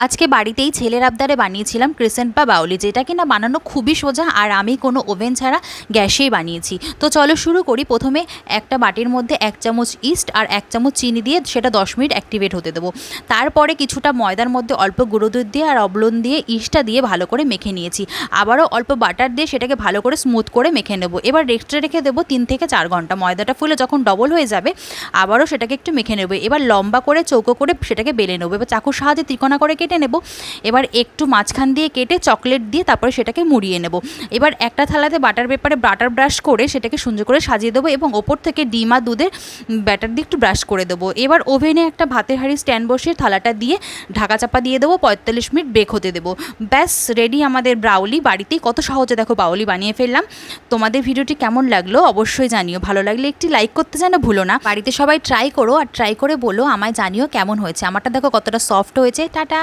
আজকে বাড়িতেই ছেলের আবদারে বানিয়েছিলাম ক্রিসেন্ট বা বাউলি, যেটা কিনা বানানো খুবই সোজা আর আমি কোনো ওভেন ছাড়া গ্যাসেই বানিয়েছি। তো চলো শুরু করি। প্রথমে একটা বাটির মধ্যে 1 চামচ ইস্ট আর 1 চামচ চিনি দিয়ে সেটা 10 মিনিট অ্যাক্টিভেট হতে দেবো। তারপরে কিছুটা ময়দার মধ্যে অল্প গুঁড়ো দুধ দিয়ে আর অবলন দিয়ে ইস্টটা দিয়ে ভালো করে মেখে নিয়েছি। আবারও অল্প বাটার দিয়ে সেটাকে ভালো করে স্মুথ করে মেখে নেবো। এবার রেস্টে রেখে দেবো 3 থেকে 4 ঘন্টা। ময়দাটা ফুলে যখন ডবল হয়ে যাবে আবারও সেটাকে একটু মেখে নেবো। এবার লম্বা করে চৌকো করে সেটাকে বেলে নেবো। এবার চাকুর সাহায্যে ত্রিকোণা করে কেটে নেব। এবার একটু মাঝখান দিয়ে কেটে চকলেট দিয়ে তারপরে সেটাকে মুড়িয়ে নেব। এবার একটা থালাতে বাটার পেপারে বাটার ব্রাশ করে সেটাকে সুন্দর করে সাজিয়ে দেবো এবং ওপর থেকে ডিম আর দুধের ব্যাটার দিয়ে একটু ব্রাশ করে দেবো। এবার ওভেনে একটা ভাতের হাঁড়ি স্ট্যান্ড বসিয়ে থালাটা দিয়ে ঢাকা চাপা দিয়ে দেবো। 45 মিনিট বেক হতে দেবো। ব্যাস রেডি আমাদের ব্রাউলি। বাড়িতেই কত সহজে দেখো বাউলি বানিয়ে ফেললাম। তোমাদের ভিডিওটি কেমন লাগলো অবশ্যই জানিও। ভালো লাগলে একটি লাইক করতে যেন ভুলো না। বাড়িতে সবাই ট্রাই করো আর ট্রাই করে বলো আমায় জানিও কেমন হয়েছে। আমারটা দেখো কতটা সফট হয়েছে। টাটা।